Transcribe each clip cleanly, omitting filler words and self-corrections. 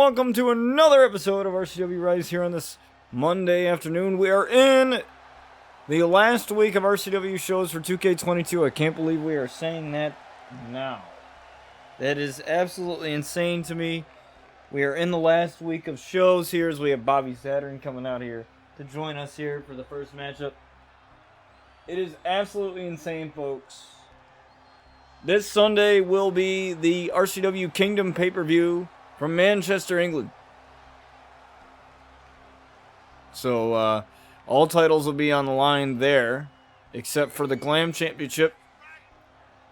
welcome to another episode of RCW Rise here on this Monday afternoon. We are in the last week of RCW shows for 2K22. I can't believe we are saying that now. That is absolutely insane to me. We are in the last week of shows here as we have Bobby Saturn coming out here to join us here for the first matchup. It is absolutely insane, folks. This Sunday will be the RCW Kingdom pay-per-view from Manchester, England. So, all titles will be on the line there, except for the Glam Championship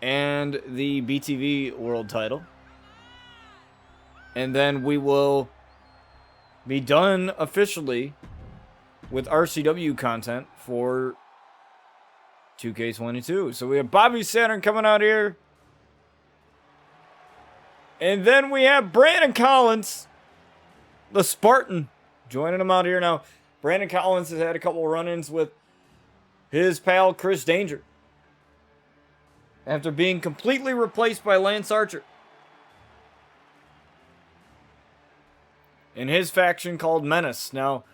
and the BTV World title. And then we will be done officially with RCW content for 2K22. So we have Bobby Saturn coming out here. And then we have Brandon Collins, the Spartan, joining him out here now. Brandon Collins has had a couple run-ins with his pal Chris Danger after being completely replaced by Lance Archer in his faction called Menace. Now,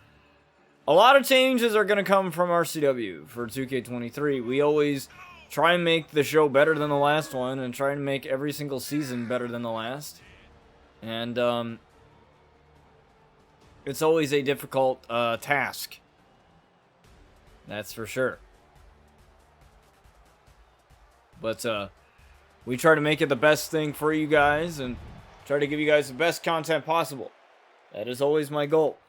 a lot of changes are going to come from RCW for 2K23. We always try and make the show better than the last one and try and make every single season better than the last. And it's always a difficult task. That's for sure. But we try to make it the best thing for you guys and try to give you guys the best content possible. That is always my goal.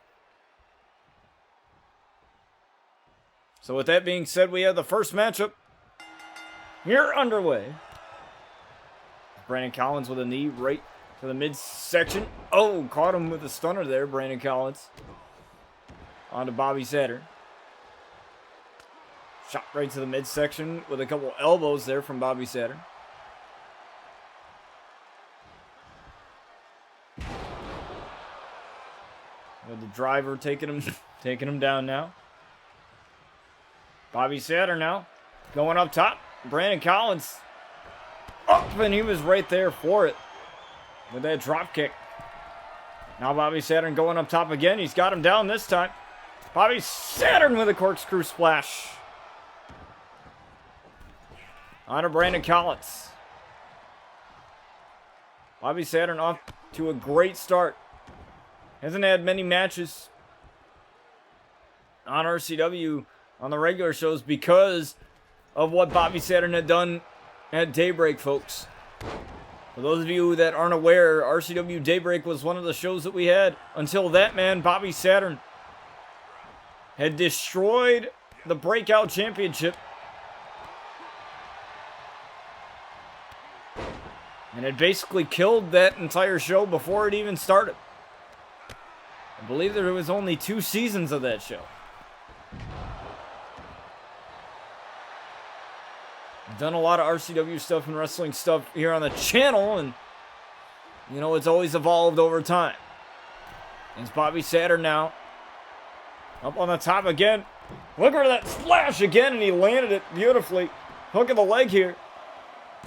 So with that being said, we have the first matchup here underway. Brandon Collins with a knee right to the midsection. Oh, caught him with a stunner there, Brandon Collins. On to Bobby Saturn. Shot right to the midsection with a couple elbows there from Bobby Saturn. With the driver taking him down now. Bobby Saturn now going up top. Brandon Collins up, and he was right there for it with that drop kick. Now Bobby Saturn going up top again. He's got him down this time. Bobby Saturn with a corkscrew splash. On to Brandon Collins. Bobby Saturn off to a great start. Hasn't had many matches on RCW on the regular shows because of what Bobby Saturn had done at Daybreak, folks. For those of you that aren't aware, RCW Daybreak was one of the shows that we had until that man, Bobby Saturn, had destroyed the Breakout Championship and had basically killed that entire show before it even started. I believe there was only 2 seasons of that show. Done a lot of RCW stuff and wrestling stuff here on the channel, and you know, it's always evolved over time. It's Bobby Saturn now up on the top again. Look at that splash again, and he landed it beautifully. Hook of the leg here.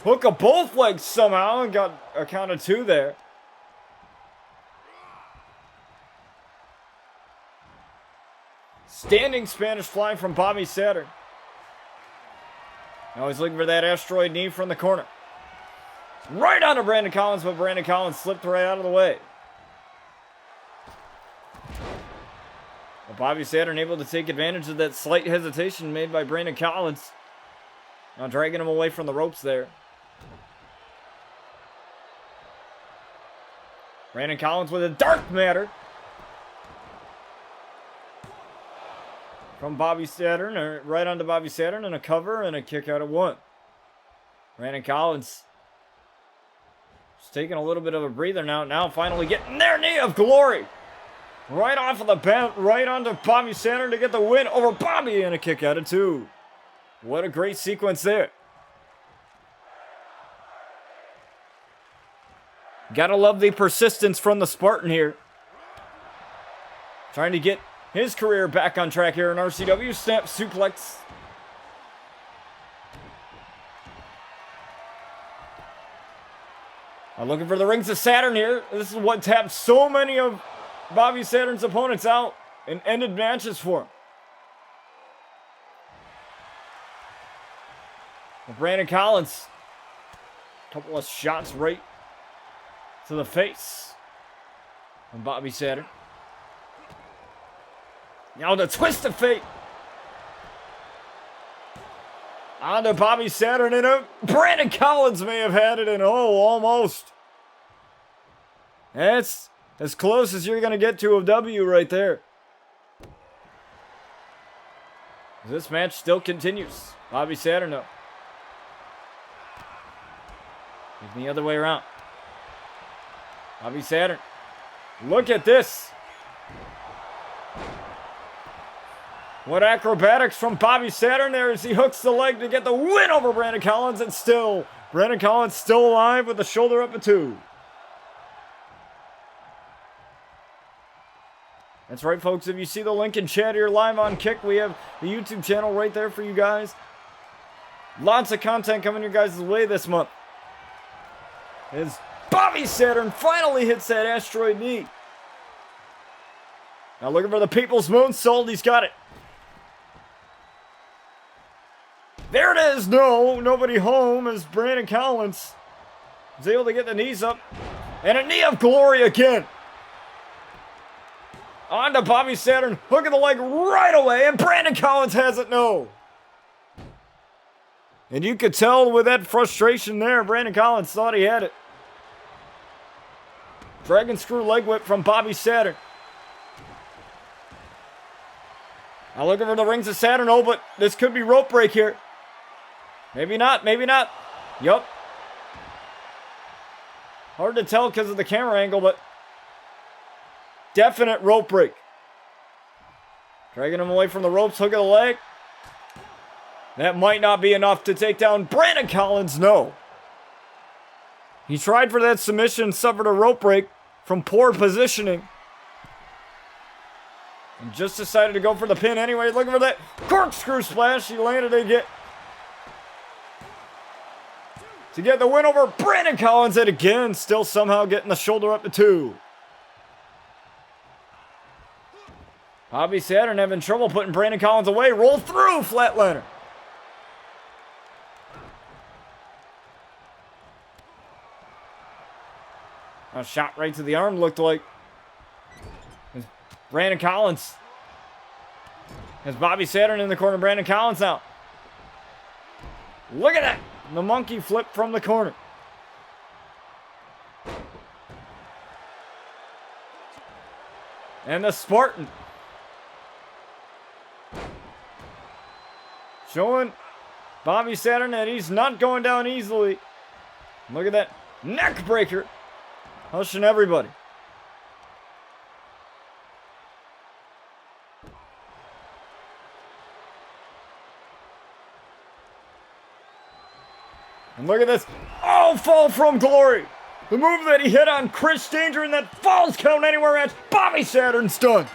Hook of both legs somehow, and got a count of 2 there. Standing Spanish fly from Bobby Saturn. Now he's looking for that asteroid knee from the corner. Right onto Brandon Collins, but Brandon Collins slipped right out of the way. But Bobby Saturn able to take advantage of that slight hesitation made by Brandon Collins. Now dragging him away from the ropes there. Brandon Collins with a dark matter. From Bobby Saturn, or right onto Bobby Saturn, and a cover and a kick out at 1. Brandon Collins just taking a little bit of a breather now. Now finally getting their knee of glory. Right off of the bat, right onto Bobby Saturn to get the win over Bobby, and a kick out at 2. What a great sequence there. Gotta love the persistence from the Spartan here. Trying to get his career back on track here in RCW. Snap suplex. Now looking for the rings of Saturn here. This is what tapped so many of Bobby Saturn's opponents out and ended matches for him. Well, Brandon Collins. A couple of shots right to the face of Bobby Saturn. Now the twist of fate. On to Bobby Saturn, and Brandon Collins may have had it, and almost. That's as close as you're going to get to a W right there. This match still continues. Bobby Saturn, though. The other way around. Bobby Saturn. Look at this. What acrobatics from Bobby Saturn there as he hooks the leg to get the win over Brandon Collins, and still, Brandon Collins still alive with the shoulder up at 2. That's right, folks. If you see the link in chat here live on Kick, we have the YouTube channel right there for you guys. Lots of content coming your guys' way this month. As Bobby Saturn finally hits that asteroid knee. Now looking for the People's Moonsault. He's got it. There it is. No, nobody home as Brandon Collins is able to get the knees up. And a knee of glory again. On to Bobby Saturn. Hooking the leg right away. And Brandon Collins has it. No. And you could tell with that frustration there, Brandon Collins thought he had it. Dragon screw leg whip from Bobby Saturn. Now looking for the rings of Saturn. Oh, but this could be rope break here. Maybe not, maybe not. Yup. Hard to tell because of the camera angle, but definite rope break. Dragging him away from the ropes, hook of the leg. That might not be enough to take down Brandon Collins, no. He tried for that submission, suffered a rope break from poor positioning. And just decided to go for the pin anyway. Looking for that corkscrew splash. He landed it to get the win over Brandon Collins. And again, still somehow getting the shoulder up to 2. Bobby Saturn having trouble putting Brandon Collins away. Roll through, flatliner. A shot right to the arm looked like. Brandon Collins. Has Bobby Saturn in the corner. Brandon Collins now. Look at that. The monkey flip from the corner. And the Spartan. Showing Bobby Saturn that he's not going down easily. Look at that neck breaker. Hushing everybody. And look at this. Oh, fall from glory. The move that he hit on Chris Danger in that Falls Count Anywhere match. Bobby Saturn's done.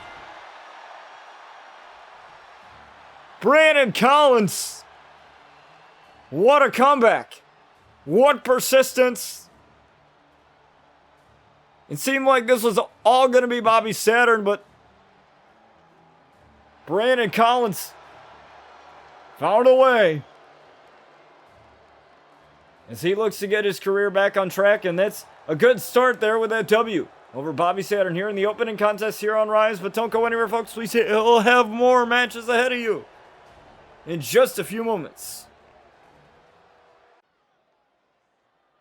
Brandon Collins. What a comeback. What persistence. It seemed like this was all going to be Bobby Saturn, but Brandon Collins found a way as he looks to get his career back on track, and that's a good start there with that W over Bobby Saturn here in the opening contest here on Rise. But don't go anywhere, folks. We'll have more matches ahead of you in just a few moments.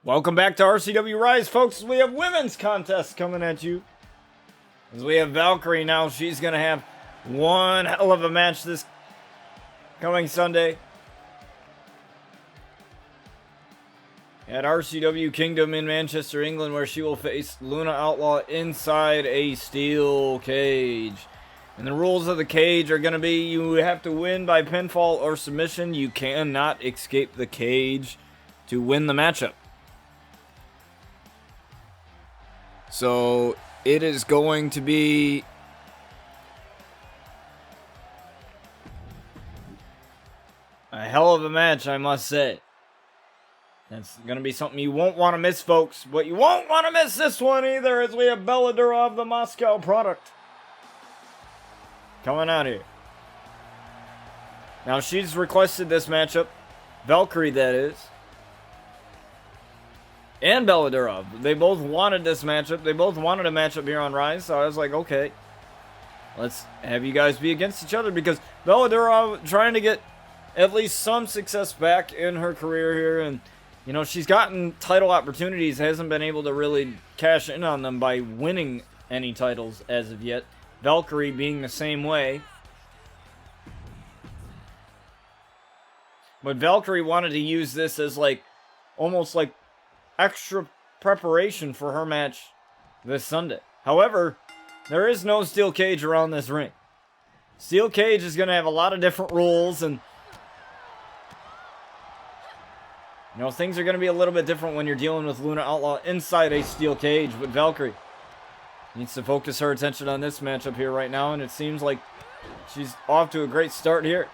Welcome back to RCW Rise, folks. We have women's contests coming at you. As we have Valkyrie now. She's going to have one hell of a match this coming Sunday at RCW Kingdom in Manchester, England, where she will face Luna Outlaw inside a steel cage. And the rules of the cage are going to be you have to win by pinfall or submission. You cannot escape the cage to win the matchup. So it is going to be a hell of a match, I must say. That's going to be something you won't want to miss, folks. But you won't want to miss this one either, as we have Bella Durov, the Moscow product, coming out here. Now, she's requested this matchup. Valkyrie, that is. And Bella Durov. They both wanted this matchup. They both wanted a matchup here on Rise. So I was like, okay, let's have you guys be against each other. Because Bella Durov trying to get at least some success back in her career here. And, you know, she's gotten title opportunities. Hasn't been able to really cash in on them by winning any titles as of yet. Valkyrie being the same way. But Valkyrie wanted to use this as like, almost like extra preparation for her match this Sunday. However, there is no steel cage around this ring. Steel cage is going to have a lot of different rules, and you know, things are going to be a little bit different when you're dealing with Luna Outlaw inside a steel cage. But Valkyrie needs to focus her attention on this matchup here right now, and it seems like she's off to a great start here.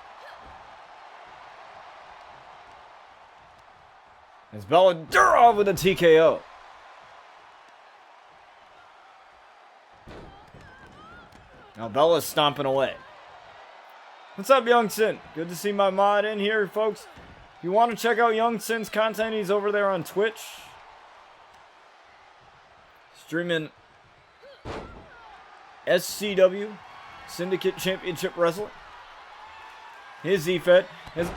It's Bella Durov with a TKO. Now Bella's stomping away. What's up, Young Sin? Good to see my mod in here, folks. If you want to check out Young Sin's content, he's over there on Twitch. Streaming SCW, Syndicate Championship Wrestling. His EFED is...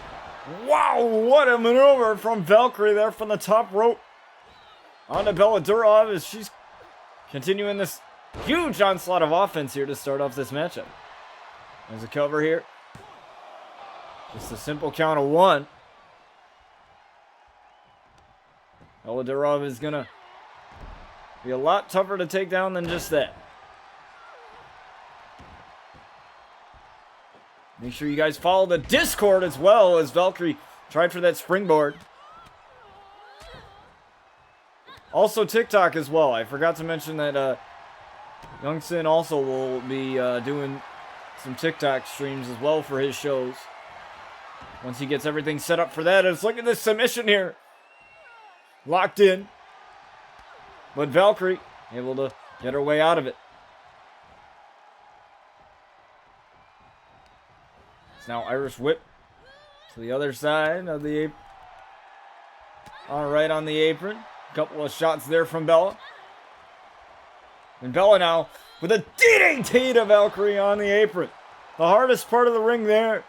Wow, what a maneuver from Valkyrie there from the top rope. On to Bella Durov as she's continuing this huge onslaught of offense here to start off this matchup. There's a cover here. Just a simple count of 1. Bella Durov is going to be a lot tougher to take down than just that. Make sure you guys follow the Discord as well, as Valkyrie tried for that springboard. Also TikTok as well. I forgot to mention that Young Sin also will be doing some TikTok streams as well for his shows. Once he gets everything set up for that. Let's look at this submission here. Locked in. But Valkyrie able to get her way out of it. Now Irish whip to the other side of the apron. All right, on the apron. A couple of shots there from Bella. And Bella now with a DDT to Valkyrie on the apron. The hardest part of the ring there.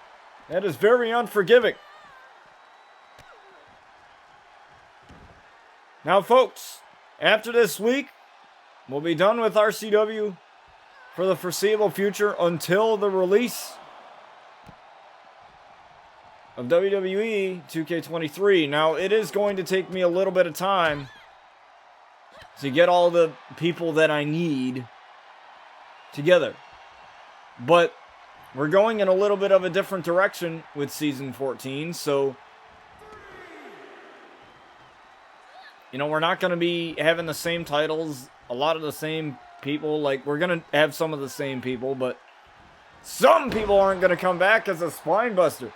That is very unforgiving. Now, folks, after this week, we'll be done with RCW for the foreseeable future until the release of WWE 2K23. Now, it is going to take me a little bit of time to get all the people that I need together. But we're going in a little bit of a different direction with Season 14, so you know, we're not going to be having the same titles, a lot of the same people. Like, we're going to have some of the same people, but some people aren't going to come back as a spine buster.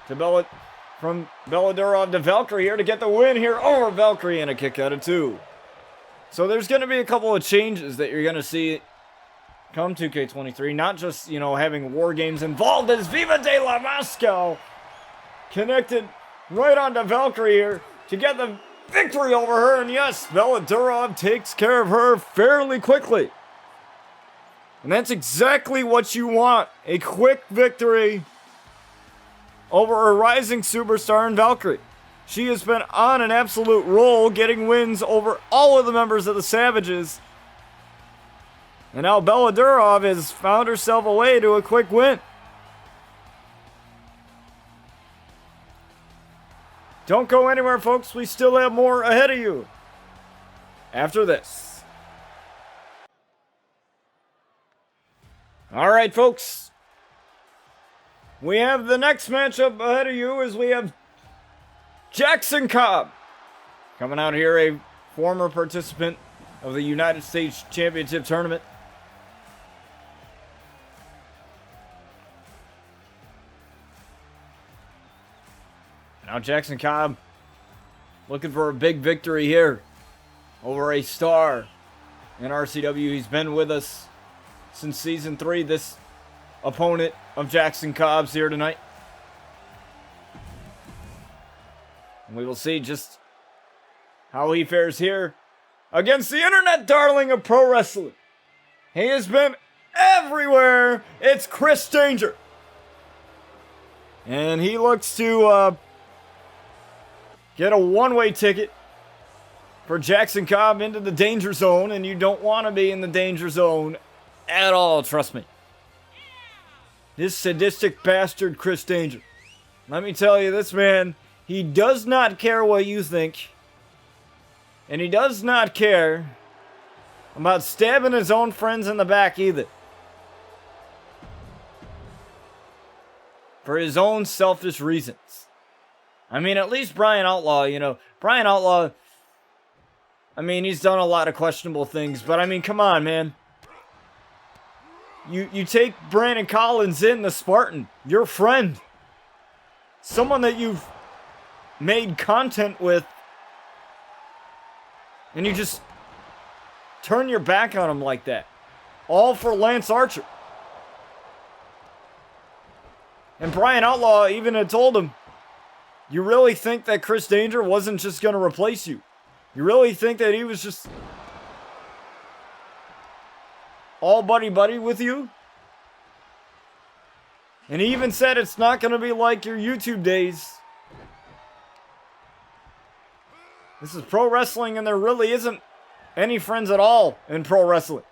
From Bella Durov to Valkyrie here to get the win here over Valkyrie, and a kick out of 2. So there's going to be a couple of changes that you're going to see come 2K23. Not just, you know, having war games involved, as Viva de la Moscow connected right onto Valkyrie here to get the victory over her. And yes, Bella Durov takes care of her fairly quickly. And that's exactly what you want. A quick victory over a rising superstar in Valkyrie. She has been on an absolute roll, getting wins over all of the members of the Savages. And now Bella Durov has found herself a way to a quick win. Don't go anywhere, folks. We still have more ahead of you after this. All right, folks. We have the next matchup ahead of you, as we have Jackson Cobb coming out here, a former participant of the United States Championship Tournament. Now Jackson Cobb looking for a big victory here over a star in RCW. He's been with us since Season 3. This opponent of Jackson Cobb's here tonight. And we will see just how he fares here against the internet darling of pro wrestling. He has been everywhere. It's Chris Danger. And he looks to get a one-way ticket for Jackson Cobb into the danger zone, and you don't want to be in the danger zone at all, trust me. This sadistic bastard, Chris Danger. Let me tell you, this man, he does not care what you think. And he does not care about stabbing his own friends in the back either. For his own selfish reasons. I mean, at least Brian Outlaw, Brian Outlaw, I mean, he's done a lot of questionable things, but I mean, come on, man. You take Brandon Collins in, the Spartan, your friend. Someone that you've made content with, and you just turn your back on him like that. All for Lance Archer. And Brian Outlaw even had told him, you really think that Chris Danger wasn't just going to replace you? You really think that he was just all buddy-buddy with you? And he even said it's not going to be like your YouTube days. This is pro wrestling, and there really isn't any friends at all in pro wrestling.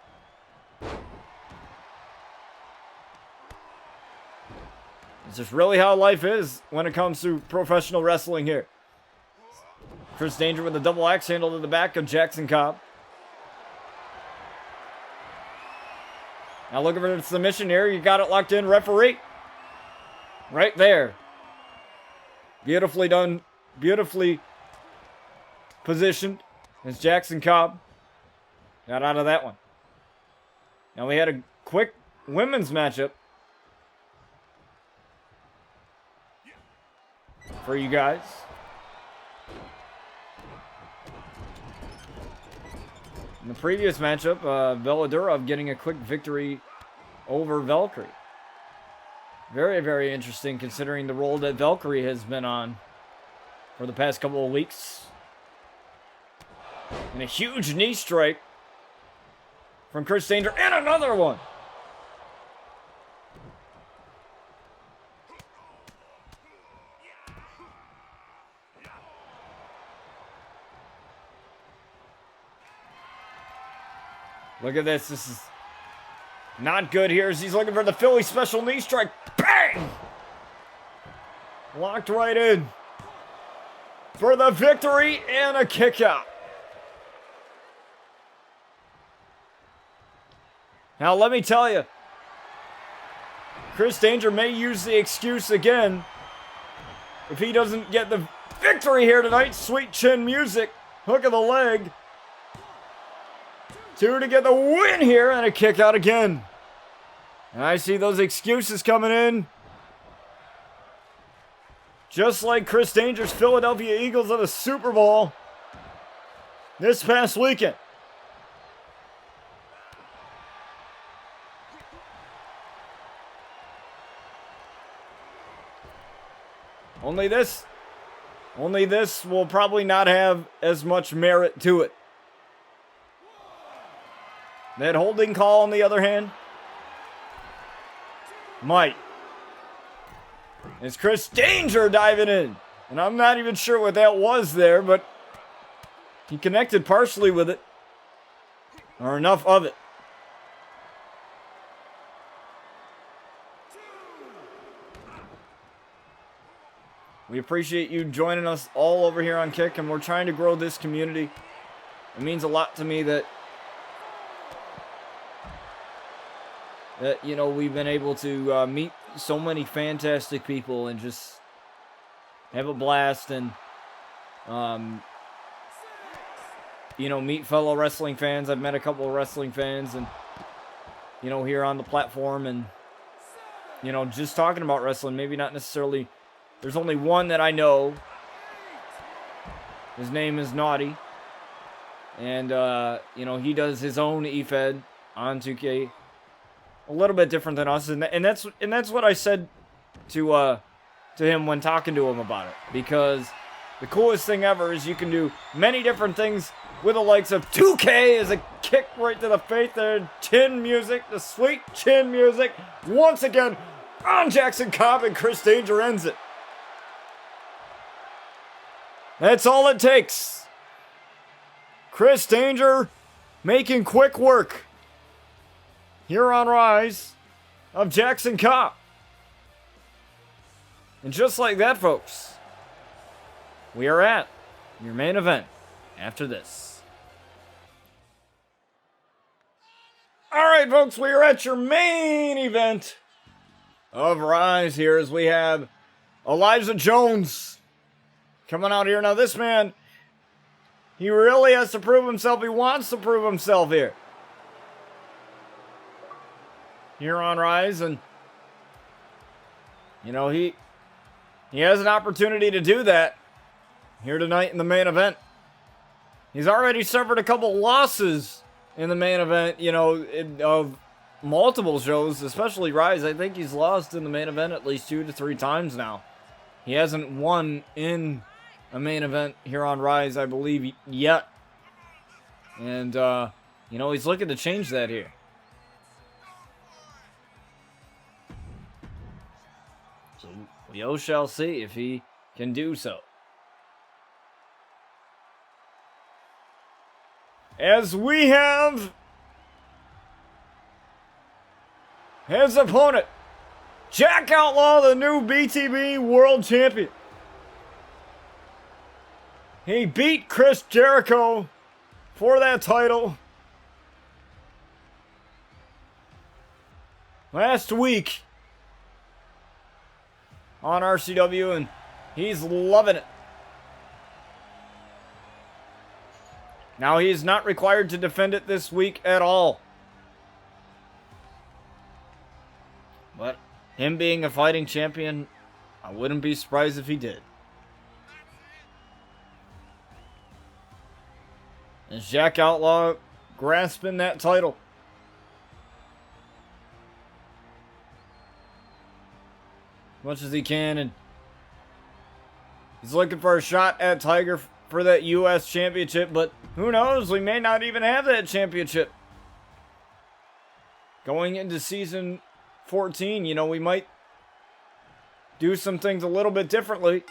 It's just really how life is when it comes to professional wrestling here. Chris Danger with a double axe handle to the back of Jackson Cobb. Now looking for the submission here. You got it locked in, referee. Right there. Beautifully done. Beautifully positioned as Jackson Cobb got out of that one. Now we had a quick women's matchup for you guys. In the previous matchup, Veladurov getting a quick victory over Valkyrie. Very, very interesting considering the role that Valkyrie has been on for the past couple of weeks. And a huge knee strike from Chris Danger, and another one. Look at this. This is not good here as he's looking for the Philly special knee strike. Bang! Locked right in for the victory and a kick out. Now, let me tell you, Chris Danger may use the excuse again if he doesn't get the victory here tonight. Sweet chin music, hook of the leg. 2 to get the win here, and a kick out again. And I see those excuses coming in. Just like Chris Danger's Philadelphia Eagles at the Super Bowl this past weekend. Only this will probably not have as much merit to it. That holding call, on the other hand, might. It's Chris Danger diving in. And I'm not even sure what that was there, but he connected partially with it. Or enough of it. We appreciate you joining us all over here on Kick, and we're trying to grow this community. It means a lot to me that we've been able to meet so many fantastic people and just have a blast and, meet fellow wrestling fans. I've met a couple of wrestling fans and, here on the platform and, just talking about wrestling. Maybe not necessarily, there's only one that I know His name is Naughty. And, you know, he does his own eFed on 2K. A little bit different than us. And that's what I said to him when talking to him about it. Because the coolest thing ever is you can do many different things with the likes of 2K as a kick right to the face there. Chin music, the sweet chin music. Once again, on Jackson Cobb, and Chris Danger ends it. That's all it takes. Chris Danger making quick work here on Rise of Jackson Cobb. And just like that, folks, we are at your main event after this. Alright, folks, we are at your main event of Rise here as we have Elijah Jones coming out here. Now, this man, he really has to prove himself. He wants to prove himself here. Here on Rise, and, you know, he has an opportunity to do that here tonight in the main event. He's already suffered a couple losses in the main event, you know, of multiple shows, especially Rise. I think he's lost in the main event at least 2 to 3 times now. He hasn't won in a main event here on Rise, I believe, yet. And, you know, he's looking to change that here. So we shall see if he can do so. As we have his opponent, Jack Outlaw, the new BTB World Champion. He beat Chris Jericho for that title last week on RCW, and he's loving it. Now, he is not required to defend it this week at all. But him being a fighting champion, I wouldn't be surprised if he did. Is Jack Outlaw grasping that title? As much as he can, and he's looking for a shot at Tiger for that U.S. championship, but who knows? We may not even have that championship. Going into season 14, you know, we might do some things a little bit differently.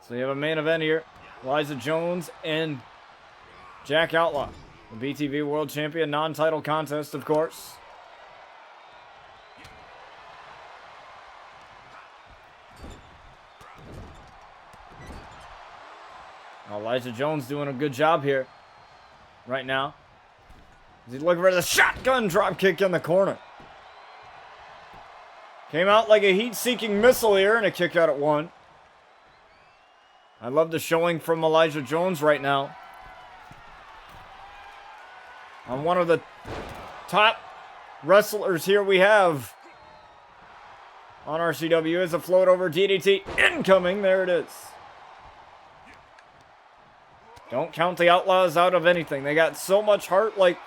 So you have a main event here. Elijah Jones and Jack Outlaw. The BTV World Champion, non-title contest, of course. Elijah Jones doing a good job here right now. He's looking for the shotgun drop kick in the corner. Came out like a heat-seeking missile here, and a kick out at 1. I love the showing from Elijah Jones right now. On one of the top wrestlers here we have on RCW is a float over DDT incoming. There it is. Don't count the Outlaws out of anything. They got so much heart, like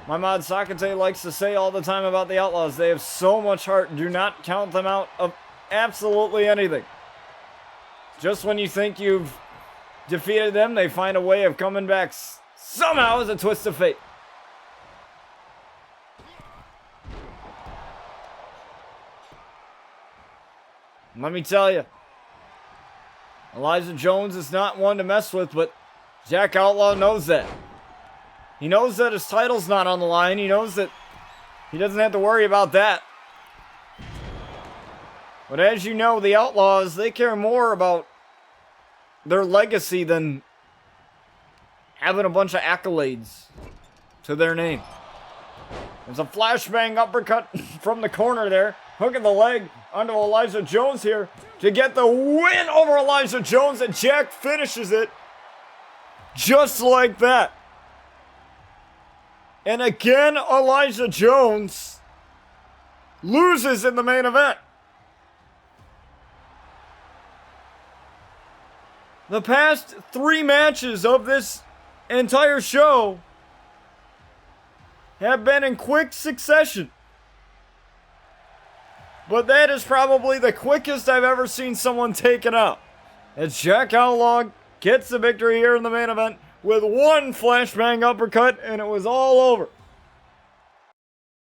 my mod Sakate likes to say all the time about the Outlaws. They have so much heart. Do not count them out of absolutely anything. Just when you think you've defeated them, they find a way of coming back somehow as a twist of fate. Let me tell you, Elijah Jones is not one to mess with, but Jack Outlaw knows that. He knows that his title's not on the line. He knows that he doesn't have to worry about that. But as you know, the Outlaws, they care more about their legacy than having a bunch of accolades to their name. There's a flashbang uppercut from the corner there. Hooking the leg onto Elijah Jones here to get the win over Elijah Jones, and Jack finishes it just like that. And again, Elijah Jones loses in the main event. The past 3 matches of this entire show have been in quick succession. But that is probably the quickest I've ever seen someone taken out. As Jack Outlaw gets the victory here in the main event with one flashbang uppercut, and it was all over.